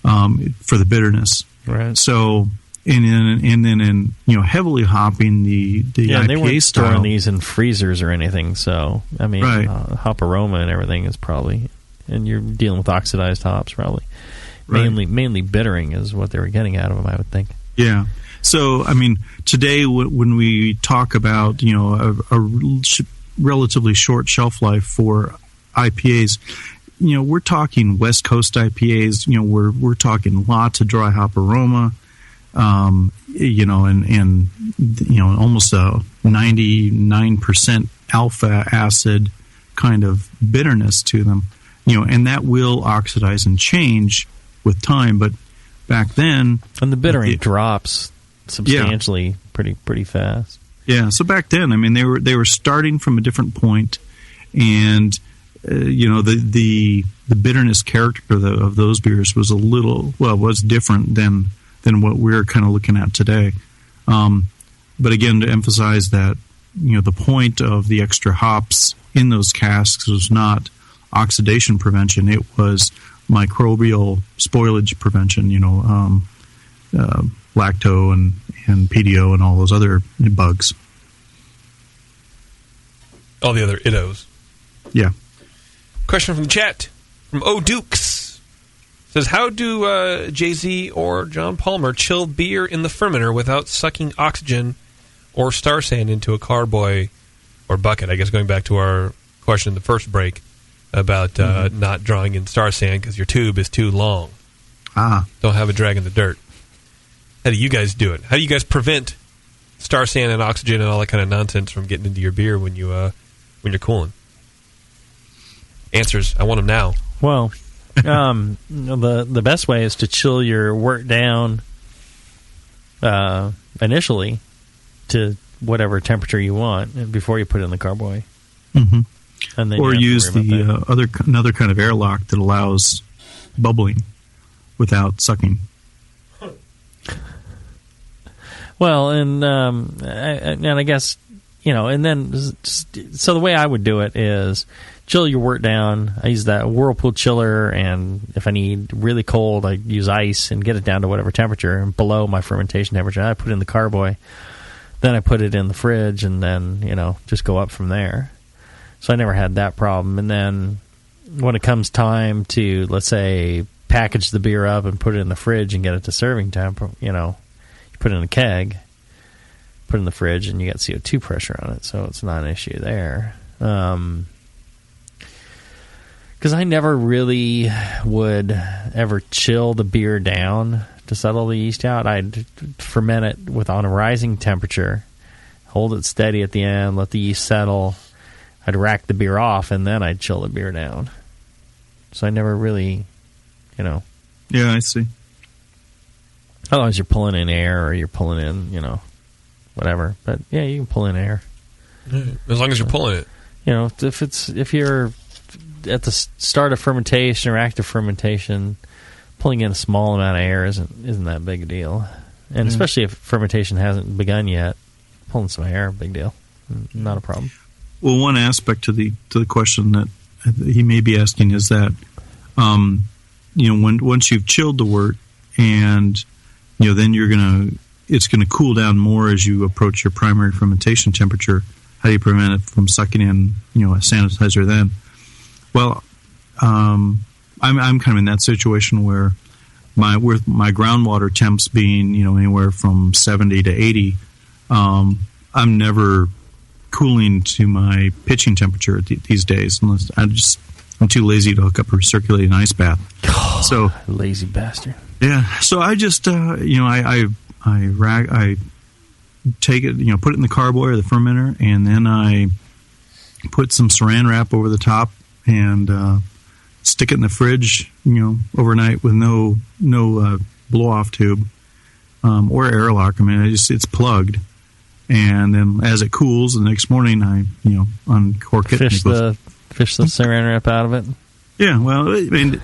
for the bitterness. Right. So, and then heavily hopping the IPA they weren't style. storing these in freezers or anything. So I mean, right. Hop aroma and everything is probably, and you're dealing with oxidized hops probably. Right. Mainly bittering is what they were getting out of them, I would think. Yeah. So, I mean, today when we talk about, a relatively short shelf life for IPAs, we're talking West Coast IPAs, we're talking lots of dry hop aroma, and almost a 99% alpha acid kind of bitterness to them, and that will oxidize and change with time. But back then, and the bittering drops substantially pretty fast. Yeah, so back then, I mean, they were starting from a different point, and the bitterness character of those beers was was different than what we're kind of looking at today. But again, to emphasize that the point of the extra hops in those casks was not oxidation prevention; it was microbial spoilage prevention. Lacto and PDO and all those other bugs. All the other iddos. Yeah. Question from the chat from O Dukes says, how do Jay-Z or John Palmer chill beer in the fermenter without sucking oxygen or star sand into a carboy or bucket? I guess going back to our question in the first break about not drawing in star sand because your tube is too long. Don't have it drag in the dirt. How do you guys do it? How do you guys prevent star sand and oxygen and all that kind of nonsense from getting into your beer when you're cooling? Answers. I want them now. Well, the best way is to chill your wort down initially to whatever temperature you want before you put it in the carboy. Mm-hmm. And then or use another kind of airlock that allows bubbling without sucking. Well, and I guess, and then, so the way I would do it is chill your wort down. I use that Whirlpool chiller, and if I need really cold, I use ice and get it down to whatever temperature, and below my fermentation temperature. I put it in the carboy, then I put it in the fridge, and then, just go up from there. So I never had that problem. And then, when it comes time to, let's say, package the beer up and put it in the fridge and get it to serving temp, you put it in a keg, put it in the fridge, and you got CO2 pressure on it, so it's not an issue there. Because I never really would ever chill the beer down to settle the yeast out. I'd ferment it on a rising temperature, hold it steady at the end, let the yeast settle. I'd rack the beer off, and then I'd chill the beer down. So I never really, Yeah, I see. Otherwise, you're pulling in air or you're pulling in, whatever. But yeah, you can pull in air. As long as you're pulling it. If you're at the start of fermentation or active fermentation, pulling in a small amount of air isn't that big a deal. And especially if fermentation hasn't begun yet, pulling some air, big deal. Not a problem. Well, one aspect to the question that he may be asking is that, once you've chilled the wort and, then it's going to cool down more as you approach your primary fermentation temperature. How do you prevent it from sucking in, a sanitizer then? Well, I'm kind of in that situation where my groundwater temps being, anywhere from 70 to 80, I'm never cooling to my pitching temperature these days, unless I'm too lazy to hook up a recirculating ice bath. Oh, so lazy bastard. Yeah. So I just, I take it, put it in the carboy or the fermenter, and then I put some saran wrap over the top and stick it in the fridge, overnight with no blow off tube or airlock. I mean, it's plugged. And then as it cools, the next morning I, uncork it. Fish the saran wrap out of it? Yeah, well,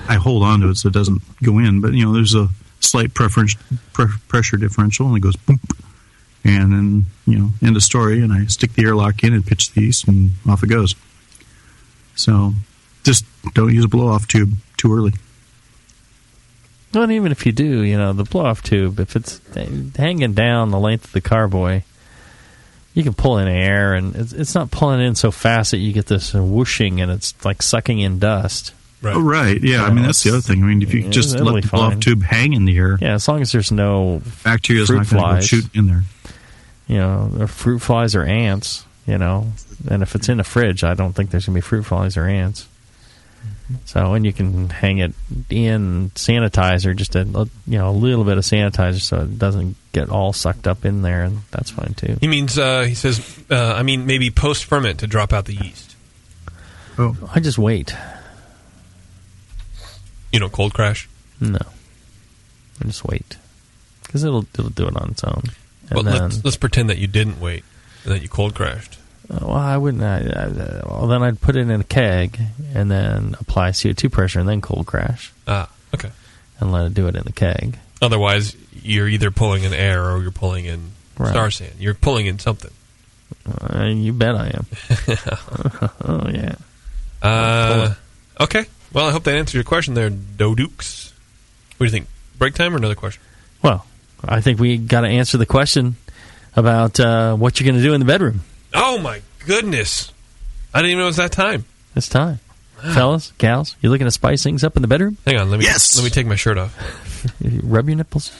I hold on to it so it doesn't go in. But, there's a slight pressure differential, and it goes boom. And then, end of story. And I stick the airlock in and pitch the yeast, and off it goes. So just don't use a blow-off tube too early. Well, and even if you do, the blow-off tube, if it's hanging down the length of the carboy, you can pull in air, and it's not pulling in so fast that you get this whooshing, and it's like sucking in dust. Right. Oh, right. Yeah. That's the other thing. I mean, if you just let the blow-off tube hang in the air, yeah, as long as there's no bacteria's not going to shoot in there. Or fruit flies or ants. And if it's in a fridge, I don't think there's going to be fruit flies or ants. So, and you can hang it in sanitizer, just a little bit of sanitizer, so it doesn't get all sucked up in there, and that's fine too. He means he says, maybe post ferment to drop out the yeast. Oh, I just wait. You don't cold crash? No, I just wait because it'll do it on its own. But let's pretend that you didn't wait and that you cold crashed. Well, I wouldn't. Well, then I'd put it in a keg and then apply CO2 pressure and then cold crash. Ah, okay. And let it do it in the keg. Otherwise, you're either pulling in air or you're pulling in star sand. You're pulling in something. You bet I am. Oh, yeah. Okay. Well, I hope that answers your question there, Dodukes. What do you think? Break time or another question? Well, I think we got to answer the question about what you're going to do in the bedroom. Oh, my goodness. I didn't even know it was that time. It's time. Wow. Fellas, gals, you looking to spice things up in the bedroom? Hang on. Let me take my shirt off. Rub your nipples.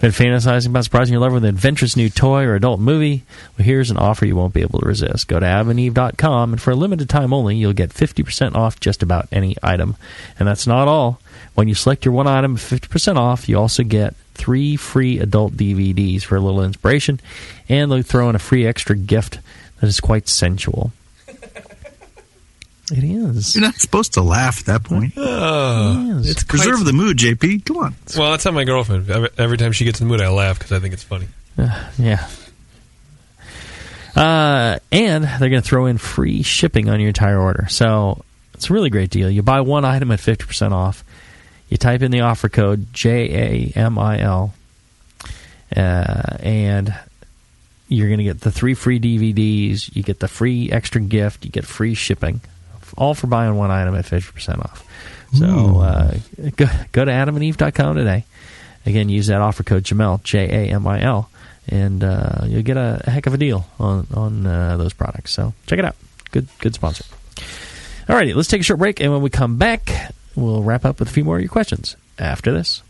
Been fantasizing about surprising your lover with an adventurous new toy or adult movie? Well, here's an offer you won't be able to resist. Go to adamandeve.com, and for a limited time only, you'll get 50% off just about any item. And that's not all. When you select your one item at 50% off, you also get 3 free adult DVDs for a little inspiration, and they'll throw in a free extra gift that is quite sensual. It is. You're not supposed to laugh at that point. It's preserve the mood, JP. Come on. Well, that's how my girlfriend. Every time she gets in the mood, I laugh because I think it's funny. Yeah. And they're going to throw in free shipping on your entire order. So it's a really great deal. You buy one item at 50% off. You type in the offer code JAMIL, and you're going to get the 3 free DVDs. You get the free extra gift. You get free shipping, all for buying one item at 50% off. So go to adamandeve.com today. Again, use that offer code JAMIL, JAMIL, and you'll get a heck of a deal on those products. So check it out. Good sponsor. Alrighty, let's take a short break, and when we come back, we'll wrap up with a few more of your questions after this.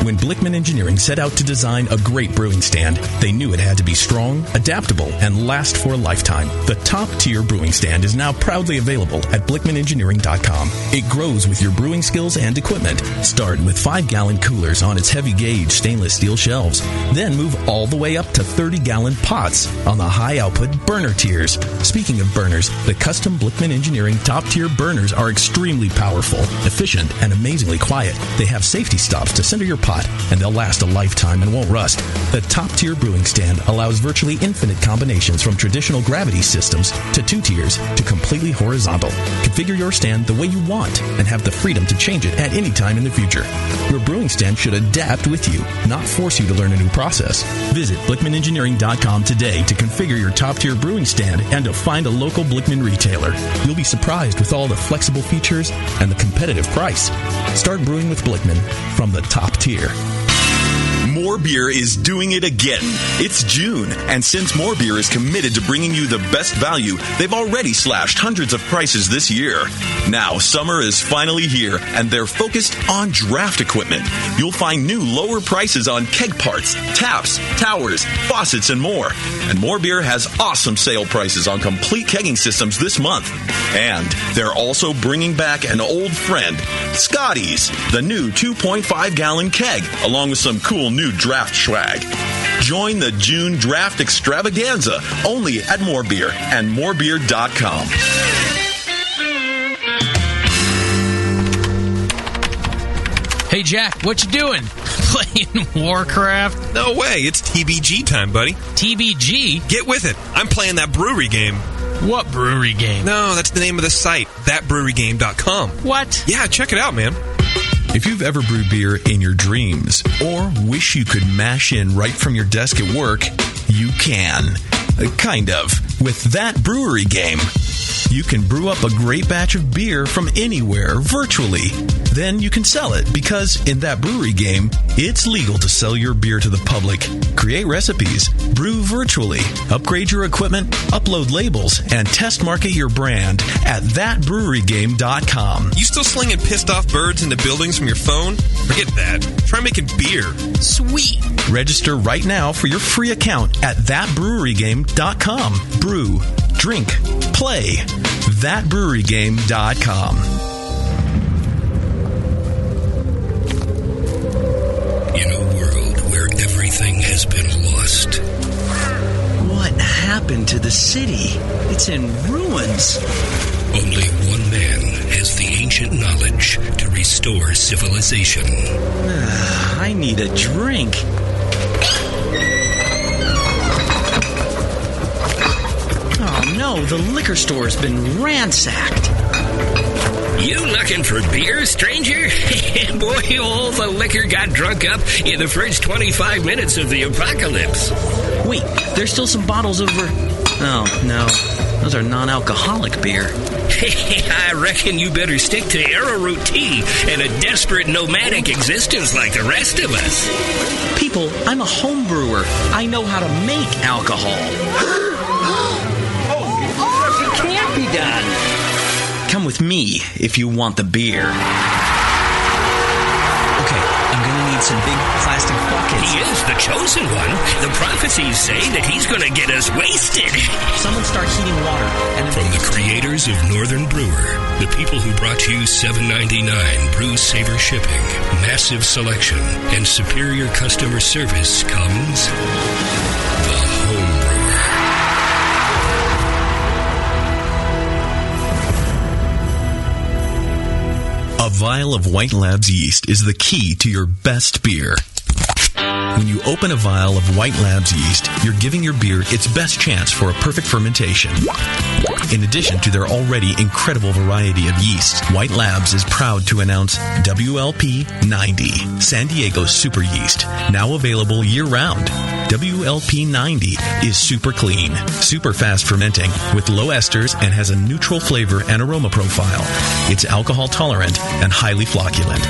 When Blickman Engineering set out to design a great brewing stand, they knew it had to be strong, adaptable, and last for a lifetime. The top-tier brewing stand is now proudly available at BlickmanEngineering.com. It grows with your brewing skills and equipment. Start with 5-gallon coolers on its heavy-gauge stainless steel shelves. Then move all the way up to 30-gallon pots on the high-output burner tiers. Speaking of burners, the custom Blickman Engineering top-tier burners are extremely powerful, efficient, and amazingly quiet. They have safety stops to center your pot, and they'll last a lifetime and won't rust. The top-tier brewing stand allows virtually infinite combinations from traditional gravity systems to 2 tiers to completely horizontal. Configure your stand the way you want and have the freedom to change it at any time in the future. Your brewing stand should adapt with you, not force you to learn a new process. Visit BlickmanEngineering.com today to configure your top-tier brewing stand and to find a local Blickman retailer. You'll be surprised with all the flexible features and the competitive price. Start brewing with Blickman from the top tier. More Beer is doing it again. It's June, and since More Beer is committed to bringing you the best value, they've already slashed hundreds of prices this year. Now, summer is finally here, and they're focused on draft equipment. You'll find new lower prices on keg parts, taps, towers, faucets, and more. And More Beer has awesome sale prices on complete kegging systems this month. And they're also bringing back an old friend, Scotty's, the new 2.5-gallon keg, along with some cool new draft swag. Join the June draft extravaganza only at More Beer and morebeer.com. Hey, Jack, what you doing? Playing Warcraft? No way, it's TBG time, buddy. TBG? Get with it. I'm playing that brewery game. What brewery game? No, that's the name of the site, thatbrewerygame.com. What? Yeah, check it out, man. If you've ever brewed beer in your dreams or wish you could mash in right from your desk at work, you can. Kind of. With That Brewery Game. You can brew up a great batch of beer from anywhere virtually. Then you can sell it because in That Brewery Game, it's legal to sell your beer to the public, create recipes, brew virtually, upgrade your equipment, upload labels, and test market your brand at thatbrewerygame.com. You still slinging pissed off birds into buildings from your phone? Forget that. Try making beer. Sweet. Register right now for your free account at thatbrewerygame.com. Brew, drink, play. Thatbrewerygame.com. In a world where everything has been lost. What happened to the city? It's in ruins. Only one man has the ancient knowledge to restore civilization. I need a drink. Oh no, the liquor store's been ransacked. You looking for beer, stranger? Boy, all the liquor got drunk up in the first 25 minutes of the apocalypse. Wait, there's still some bottles over... Oh, no. Those are non-alcoholic beer. I reckon you better stick to arrowroot tea and a desperate nomadic existence like the rest of us. People, I'm a home brewer. I know how to make alcohol. It can't be done. Come with me if you want the beer. Okay, I'm gonna need some big plastic buckets. He is the chosen one. The prophecies say that he's gonna get us wasted. Someone start heating water. And from the creators of Northern Brewer, the people who brought you $7.99 Brew Saver shipping, massive selection, and superior customer service comes the home brewer. A vial of White Labs yeast is the key to your best beer. When you open a vial of White Labs yeast, you're giving your beer its best chance for a perfect fermentation. In addition to their already incredible variety of yeasts, White Labs is proud to announce WLP 90, San Diego's super yeast, now available year-round. WLP 90 is super clean, super fast fermenting, with low esters and has a neutral flavor and aroma profile. It's alcohol tolerant and highly flocculent.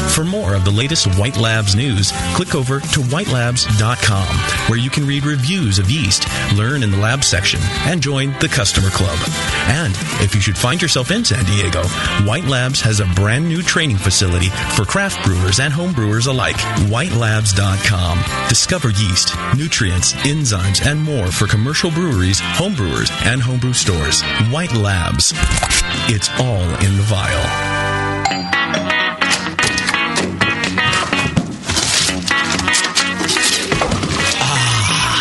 For more of the latest White Labs news, click over to whitelabs.com, where you can read reviews of yeast, learn in the lab section, and join the customer club. And if you should find yourself in San Diego, White Labs has a brand new training facility for craft brewers and home brewers alike. Whitelabs.com. Discover yeast, nutrients, enzymes, and more for commercial breweries, home brewers, and homebrew stores. White Labs. It's all in the vial.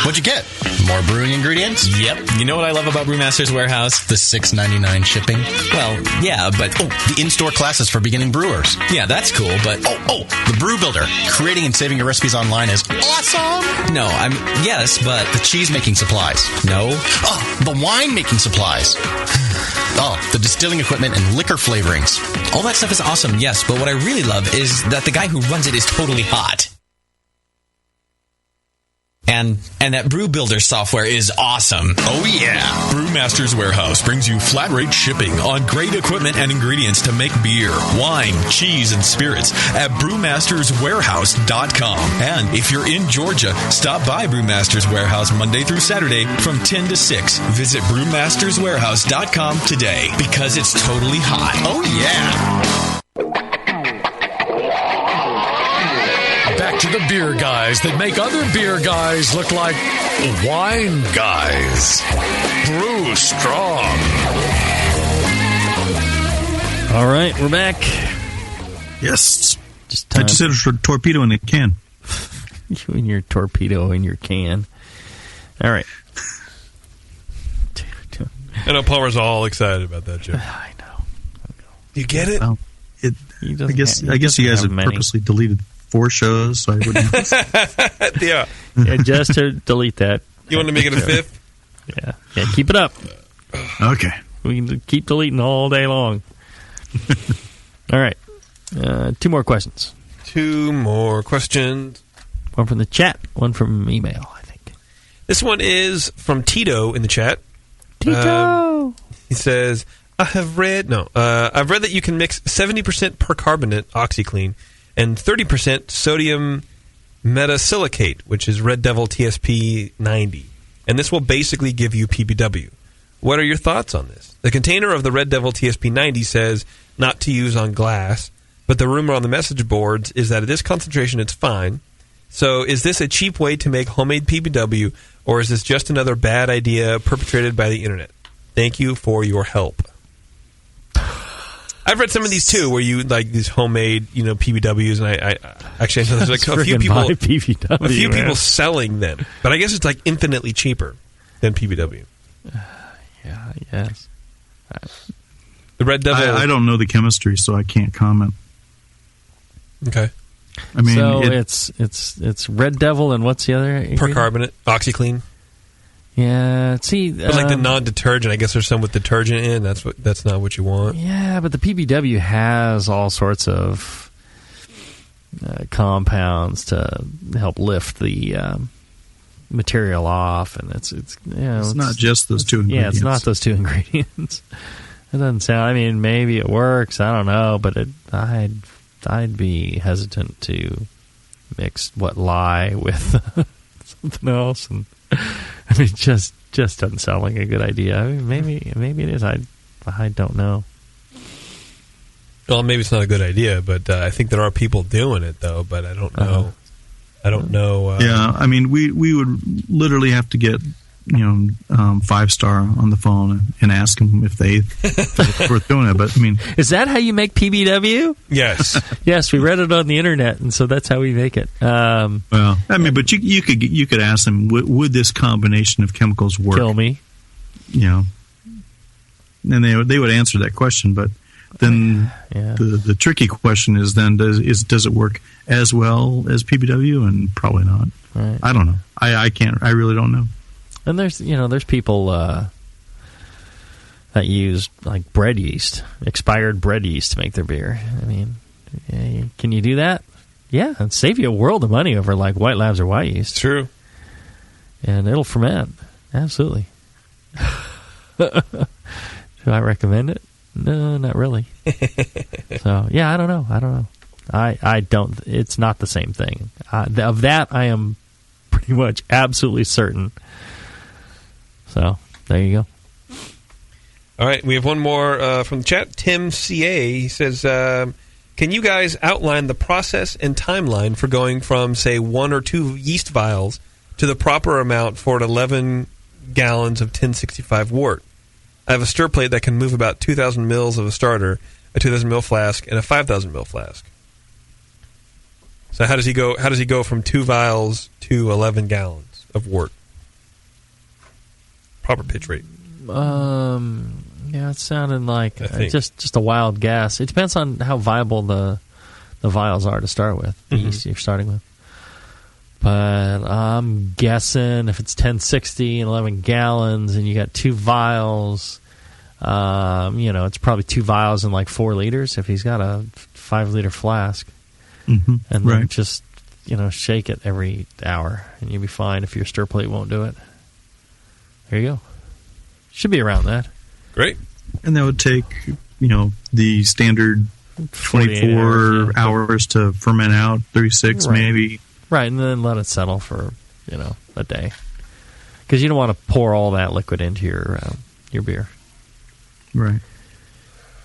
What'd you get? More brewing ingredients? Yep. You know what I love about Brewmaster's Warehouse? The $6.99 shipping? Well, yeah, but... Oh, the in-store classes for beginning brewers. Yeah, that's cool, but... Oh, the Brew Builder. Creating and saving your recipes online is awesome! No, yes, but... The cheese-making supplies. No. Oh, the wine-making supplies. Oh, the distilling equipment and liquor flavorings. All that stuff is awesome, yes, but what I really love is that the guy who runs it is totally hot. And that Brew Builder software is awesome. Oh, yeah. Brewmaster's Warehouse brings you flat rate shipping on great equipment and ingredients to make beer, wine, cheese, and spirits at brewmasterswarehouse.com. And if you're in Georgia, stop by Brewmaster's Warehouse Monday through Saturday from 10 to 6. Visit brewmasterswarehouse.com today because it's totally hot. Oh, yeah. Back to the beer guys that make other beer guys look like wine guys. Brew strong. All right, we're back. Yes. I just had a torpedo in a can. You and your torpedo in your can. All right. I know Palmer's all excited about that joke. I know. You get it? Well, I guess you guys have purposely deleted 4 shows, so I wouldn't. Yeah, just to delete that. You want to make it a 5th? Yeah, keep it up. Okay. We can keep deleting all day long. All right. 2 more questions. 2 more questions. One from the chat, one from email, I think. This one is from Tito in the chat. Tito! He says, I've read that you can mix 70% percarbonate OxyClean and 30% sodium metasilicate, which is Red Devil TSP 90. And this will basically give you PBW. What are your thoughts on this? The container of the Red Devil TSP 90 says not to use on glass, but the rumor on the message boards is that at this concentration it's fine. So is this a cheap way to make homemade PBW, or is this just another bad idea perpetrated by the internet? Thank you for your help. I've read some of these too, where you like these homemade, PBWs, and I actually know there's like a few people selling them, but I guess it's like infinitely cheaper than PBW. Yeah, yes. The Red Devil. I don't know the chemistry, so I can't comment. Okay. I mean, so it's Red Devil, and what's the other ingredient? Percarbonate, OxyClean. Yeah, see, but like the non-detergent, I guess there's some with detergent in. That's not what you want. Yeah, but the PBW has all sorts of compounds to help lift the material off, and it's not just those 2 ingredients. Yeah, it's not those 2 ingredients. It doesn't sound. I mean, maybe it works. I don't know, but I'd be hesitant to mix lye with something else, and I mean, just doesn't sound like a good idea. I mean, maybe it is. I don't know. Well, maybe it's not a good idea, but I think there are people doing it though. But I don't know. I don't know. Yeah, I mean, we would literally have to get 5-star on the phone and ask them if they were doing it. But I mean, is that how you make PBW? Yes, yes. We read it on the internet, and so that's how we make it. Well, I mean, but you could ask them, would this combination of chemicals work? Kill me. And they would answer that question, but then the tricky question is then does it work as well as PBW? And probably not. Right. I don't know. I can't. I really don't know. And there's people that use like bread yeast, expired bread yeast to make their beer. I mean, can you do that? Yeah, it'd save you a world of money over like White Labs or white yeast. True. And it'll ferment. Absolutely. Do I recommend it? No, not really. So, yeah, I don't know. I don't. It's not the same thing. Of that, I am pretty much absolutely certain. So there you go. All right, we have one more from the chat. Tim CA, he says, can you guys outline the process and timeline for going from, say, 1 or 2 yeast vials to the proper amount for 11 gallons of 1065 wort? I have a stir plate that can move about 2,000 mils of a starter, a 2,000 mil flask, and a 5,000 mil flask. So how does he go? How does he go from 2 vials to 11 gallons of wort? Proper pitch rate. Yeah, it sounded like just a wild guess. It depends on how viable the vials are to start with, the yeast you're starting with. But I'm guessing if it's 1060 and 11 gallons and you got 2 vials, it's probably 2 vials and like 4 liters if he's got a 5-liter flask. Mm-hmm. And then just, shake it every hour and you'll be fine if your stir plate won't do it. There you go. Should be around that. Great. And that would take, the standard 24 hours to ferment out, 36 maybe. Right, and then let it settle for, a day. Because you don't want to pour all that liquid into your beer. Right.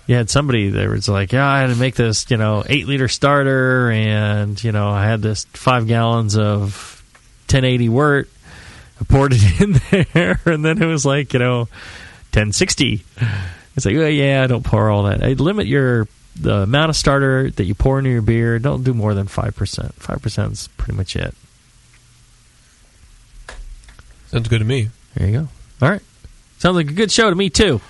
You had somebody that was like, I had to make this, 8-liter starter, and, I had this 5 gallons of 1080 wort. I poured it in there, and then it was like, 1060. It's like, don't pour all that. I'd limit the amount of starter that you pour into your beer. Don't do more than 5%. 5% is pretty much it. Sounds good to me. There you go. All right. Sounds like a good show to me, too.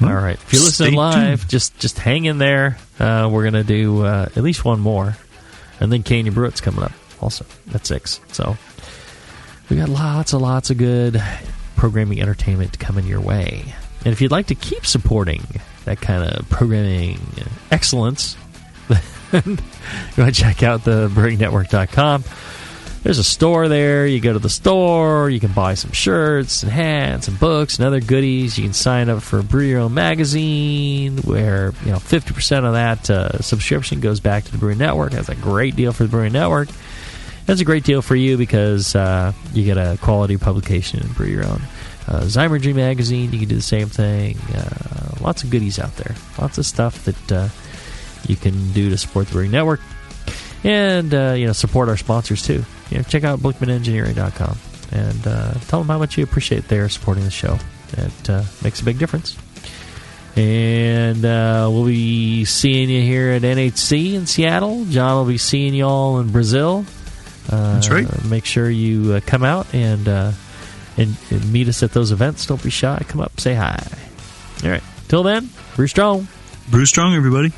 All right. If you're listening live, just hang in there. We're going to do at least one more. And then Can You Brew It's coming up also at 6. So we got lots of good programming entertainment coming your way. And if you'd like to keep supporting that kind of programming excellence, then go and check out the BrewingNetwork.com. There's a store there. You go to the store, you can buy some shirts and hats and books and other goodies. You can sign up for Brew Your Own magazine, where 50% of that subscription goes back to the Brewing Network. That's a great deal for the Brewing Network. That's a great deal for you because you get a quality publication and Brew Your Own. Zymergy magazine, you can do the same thing. Lots of goodies out there. Lots of stuff that you can do to support the Brewing Network. And, support our sponsors, too. Check out BlickmanEngineering.com and tell them how much you appreciate their supporting the show. It makes a big difference. And we'll be seeing you here at NHC in Seattle. John will be seeing you all in Brazil. That's right. Make sure you come out and meet us at those events. Don't be shy. Come up, say hi. All right. Till then, brew strong. Brew strong, everybody.